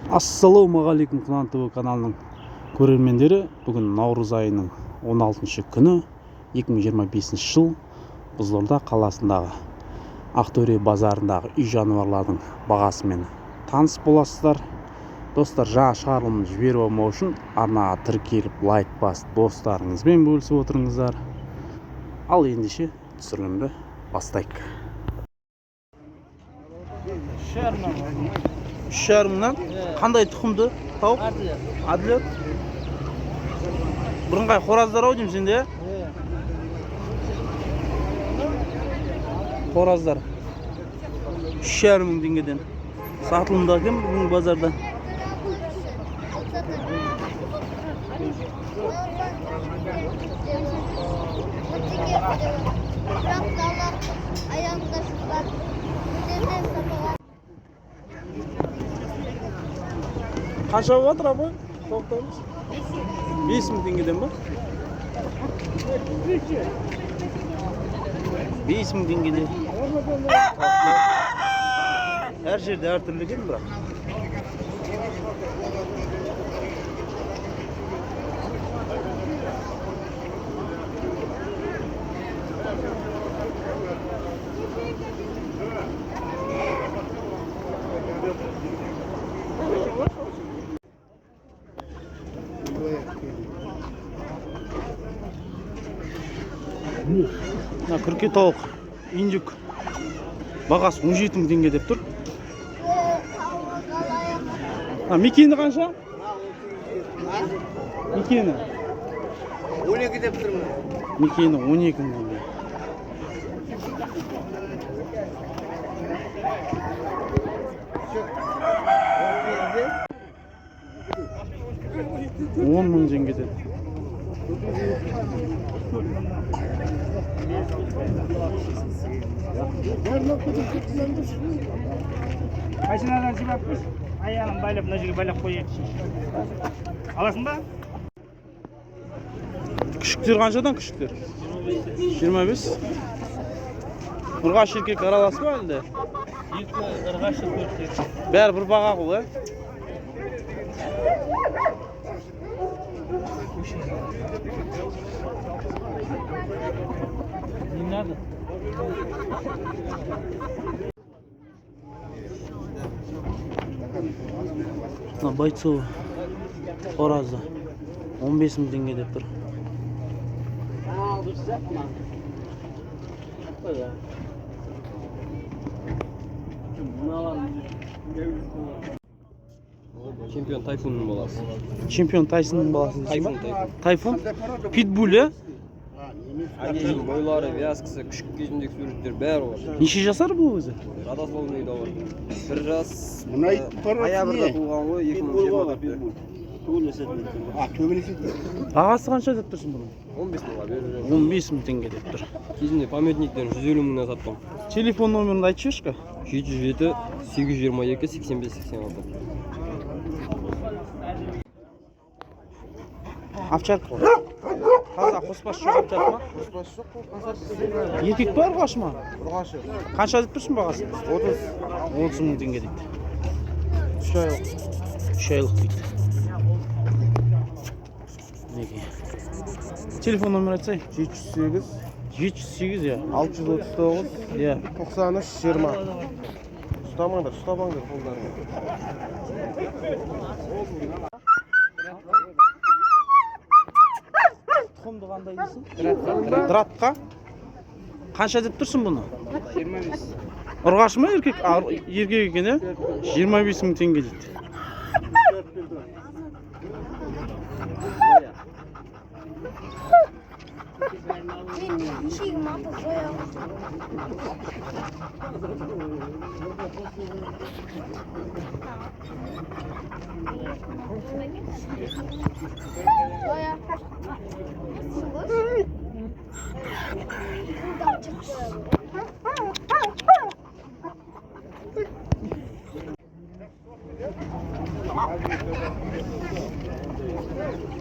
Ассалаумағалейкум Құлан ТВ каналының көрермендері. Бүгін наурыз айының 16 күні 2025 жыл Қызылорда қаласындағы Ақтөре базарындағы үй жануарлардың бағасымен таныс боласыздар. Достар, жаңа шығарылымды жіберіп алмау үшін арнаға тіркеліп лайк басып достарыңызбен бөлісіп отырыңыздар. Ал ендеше түсірілімді бастайық. 3,5-мыңнан қандай тұқымды тауық? Әділет. Бірыңғай қораздар ау деймін сенде? Қораздар 3,5 мың теңгеден сатылымда кім бүгін базарда? Қанша болып жатыр абай? Тоқтамыз. 5,000 теңгеден ба? 5,000 теңгеден. Әр жерде әр түрлі екен бірақ. Күрке тауық, индюк бағасы 17,000 теңге деп тұр. Мекені қанша? Мекені 12 деп тұрмын. Мекені 12,000 теңге. $10,000 теңгеден. Машинадан жібаппыз, аяғын байлап, мына жерге байлап қойайық. Аласың ба? Күшіктер қаншадан күшіктер? 25. Ұрғаш еркек аралас ба әлде? Ұрғаш еркек. Бәрі бір баға ғой, Не надо. Бойцова қоразы 15,000 теңге деп тұр. Чемпион Тайфунның баласы. Чемпион Тайсонның баласы дейсің ба? Тайфун? Питбуль, Әнесінің бойлары, вязкасы, күшік кезіндегі суреттер бәрі бар. Неше жасар бұл өзі? Родословный да бар. 1 жас, ноябрьда туылған ғой, 2020. Бағасы қанша деп тұрсың бұның? 15,000 беріп 15,000 теңге деп тұр. Кезінде памятниктерін 150,000-нан сатқам. Телефон номерін айтшы ешкі? 707 822 85 86. Овчарка ғой. Таза қоспасы жоқ овчарка ма? Қоспасы жоқ қой, қасар. Еркек бар ұрғаш ма? Ұрғашы. Қанша деп тұрсың бағасы? 30,000 теңге дейді. 3 айлық. 3 айлық дейді. Неге? Телефон номер айтсай? 708 708, я. 639 Я. 93 20. Ұстамаңдар, ұстамаңдар қолдарыңа. Тұқымды қандай дейсің? Дратқа? Қанша деп тұрсың бұны? 25. Ұрғаш ма еркек? Еркек екен, 25,000 теңге дейді.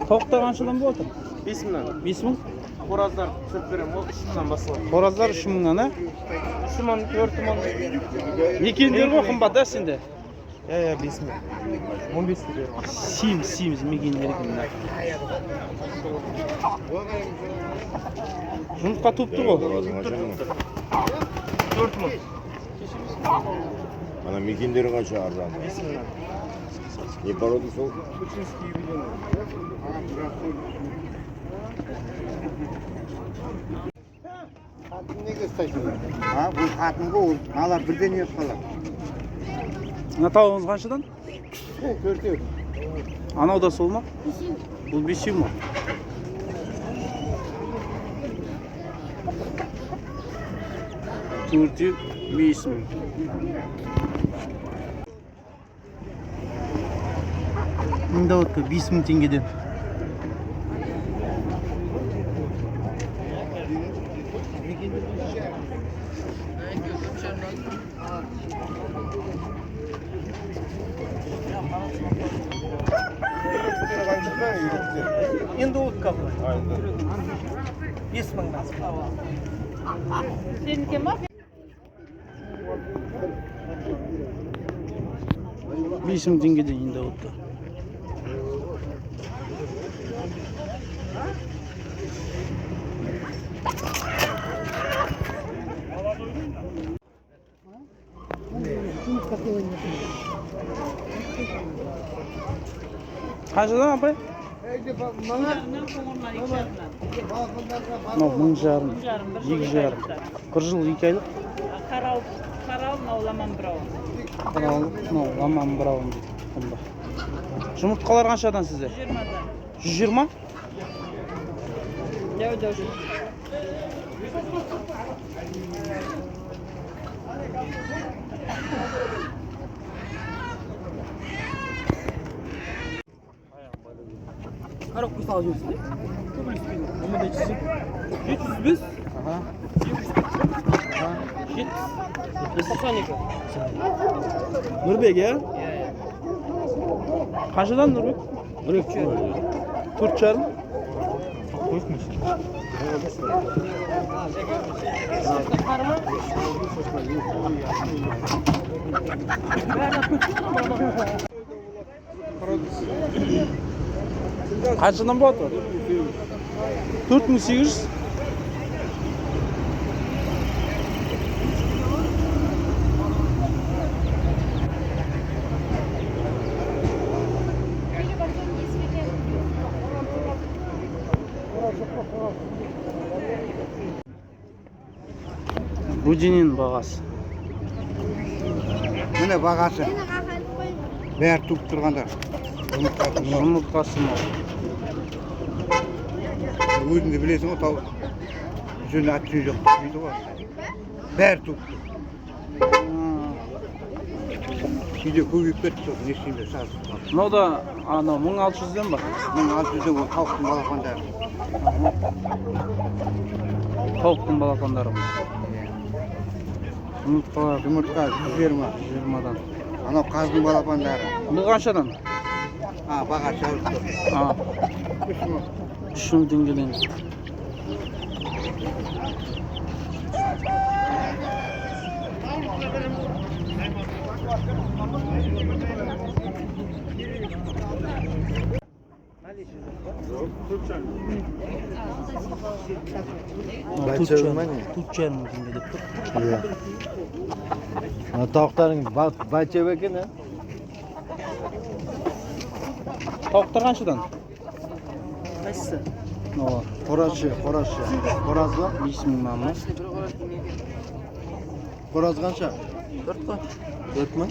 Tavukta қаншадан болып отыр? 5 мыңнан. 5 мың? Қораздар түсіріп беремін, ол 3 мыңнан басталады. Қораздар 3 мыңнан, 3 мың, 4 мың. Мекендер ғой қымбат, сенде? Ya 5 ming. 15 ga beraman. Semiz мекендерге. Жұмыртқа топты ғой. 4 ming. Ana mekendері қанша арзан? 5 mingdan. Не порода сол? Кучинский юбилейный. Қатын неге ұстайсың? Бұл қатынға ол малар бірден еп қалады. Мына тауығыңыз қаншадан? Төртеу. Анау да сол ма? Бұл 5 ма? Төртеу 5 мың. Мында отты 5 мың теңгеден. Енді утка бұл. 5 мыңнан. Seninki mi? 5 мың теңгеден енді отты. Қаншадан апай? Мынау 1000 жарым, 2 жарым. Бір жыл 2 айлық. Қарал, мынау бірау. Мынау ламан бірауын дейді. Жұмыртқалар қаншадан сізде? 20-дан. 120? Дәу. Қарап қойса жүрсің. Көп үлеспейді. Онда 705. Аха. 792. Нұрбек, е? Қаншадан Нұрбек? 4 жарым. Қаншадан болады? 4800. Будинин бағасы. Міне бағасы. Бәрі туып тұрғандар. Жұмыртқасы мол. Өзіңді білесің ғой, тау жүні атын жоқ дейді ғой. Бәрі туып тұр. Кейде көбейіп кетті сол, несінде сазып. Мынау да 1600-ден ба? 1600-ден ол тауықтың балапандары. Тауықтың балапандары бұл. Жұмыртқалар Жұмыртқа 20-дан. Анау қаздың балапандары. Бұл қаншадан? Бағасы алып тұр. 3 мың теңгеден. Тут жарым теңге деп тұр. Тауықтарың бачеп екен, а? Тауықтар қаншадан? Қайсысы? Қорасы. Қораз ба? 5 мыңнан ма? Қораз қанша? 4 қой. 4 мың?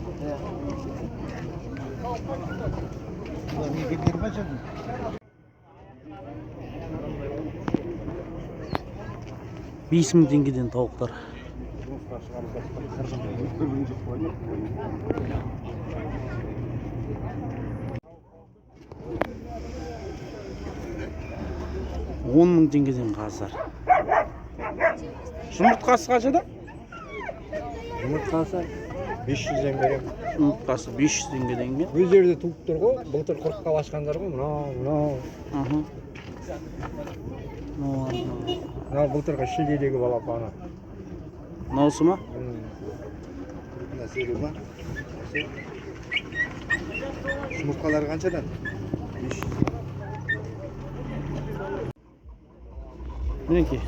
Мекендер қанша? 5 мың теңгеден тауықтар. $10 мың теңгеден қаздар. Жұмыртқасы қаншада? Жұмыртқасы 500-ден берем. Жұмыртқасы 500 теңгеден ме? Өздері де туып тұр ғой, былтыр 40-қа башқандар ғой, мынау. Мынау былтырғы шілдедегі балапаны. Мынаусы ма? Мына серу ма? Жұмыртқалары қаншадан? 500. Мінекей.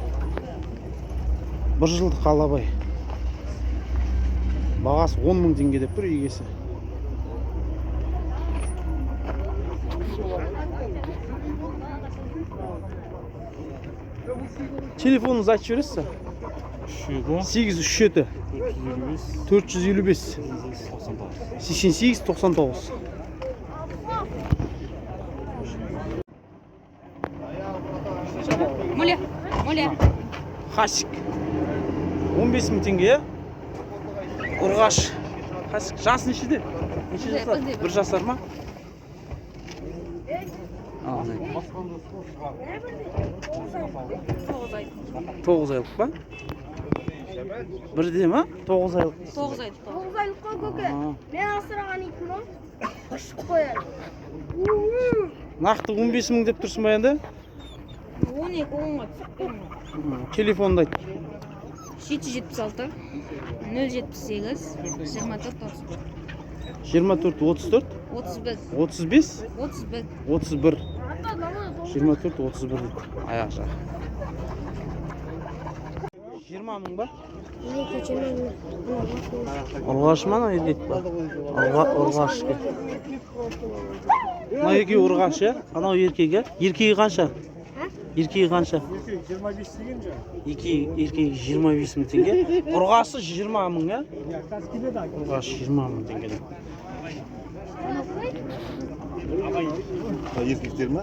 1 жылдық алабай. Бағасы 10 мың теңге деп тұр егесі. Телефоныңызды айтып жібересіз? 837 455 88 99. Моля. Хасик. 15 мың теңге. Ұрғаш. Хасик. Жасы нешеде? Неше жасар? 1 жасар ма? Ал, 9 айлық па? Бірде ма? 9 айлық. 9 айлық. 9 айлыққа көке. Мен асыраған итім ол. Ұшып қояды. Нақты 15 мың деп тұрсың ба енді? 12 10-ға түсіп. Телефонды айт. 776 078 24 34 24 34 35 35 31 31 24 31 дейді. Аяқ жағы. 20 мың ба? Ұрғаш ма, ана еркек па? Ұрғаш. Мына екеуі ұрғаш, е? Анау еркегі? Еркегі қанша? Еркегі қанша? Еркегі 25 мың теңге. Ұрғасы 20 мың, е? Ұрғаш 20 мың теңге. Еркектер ма?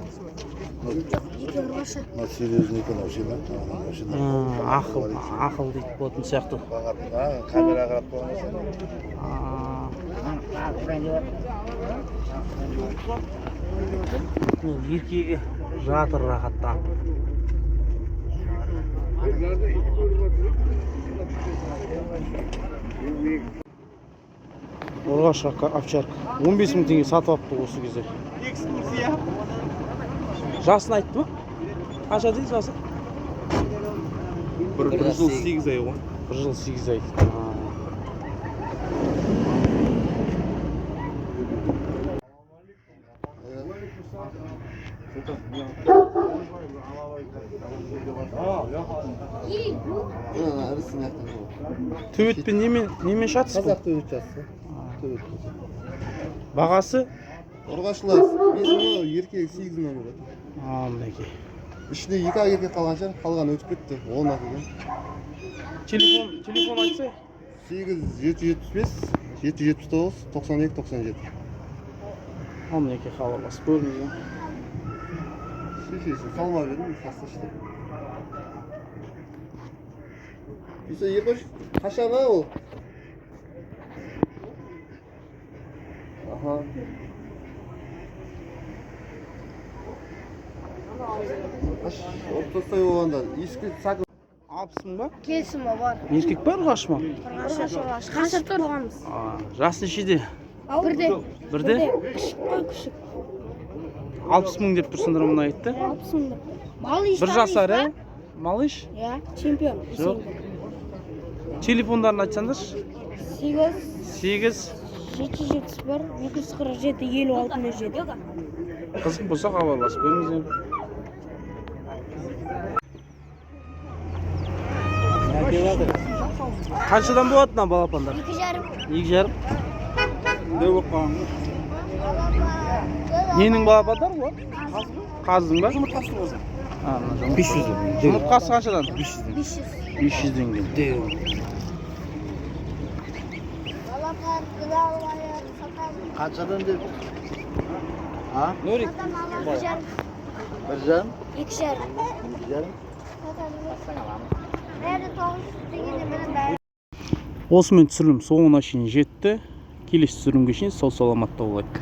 Серьезный машина. Ақыл дейді болатын сияқты. Камера қарап қойған. Еркегі жатыр рахаттан. Ұрғаш овчарка. 15 мың теңге сатып апты осы кезде. Экскурсия. Жасын айтты ма? Қанша дейді жасы? 1 жыл 8 ай ғой. 1 жыл 8 ай. Төбетпен немен шатсыз? Қазақ төбет жатсы. Бағасы? Ұрғашылар 5 мың, еркек 8 мың болады. Мінекей. Ішінде 2 ақ еркек қалған шығар, қалған өтіп кетті. 10 әкелген. Телефон айтса? 8775 779 92 97. Мінекей хабарласып көріңіз. Шешесі салма бердім, тасташты. Үйсе ербаш, қашаға ол? Аха. Оптастай болғанда, ескі сақы. 60 мың ба? Келісімі бар. Еркек бар ұрғаш ма? Ұрғаш. Қашып тұрғанбыз. Жасы нешеде? Бірде. Бірде? Күшік қой, күшік. 60 мың деп тұрсыңдар мұны айтты. 60 мың. Малыш. 1 жасар, е? Малыш? Иә, чемпион. Жоқ. Телефондарын айтсаңдаршы. 8 8 771 247 56 07. Қызық болса хабарласып көріңіздер. Қаншадан болады мына балапандар? 2,5. 2,5. Не болып қалған? Ненің балапандар бұл? Қаздың ба? Жұмыртқасы болса. 500. Жұмыртқасы қаншадан? 500. 500 теңге. Қаншадан деп? А? Нұрик. 1,5. 2,5. 2,5. Осымен түсірілім соңына шейін жетті. Келесі түсірілімге шейін сау саламатта болайық.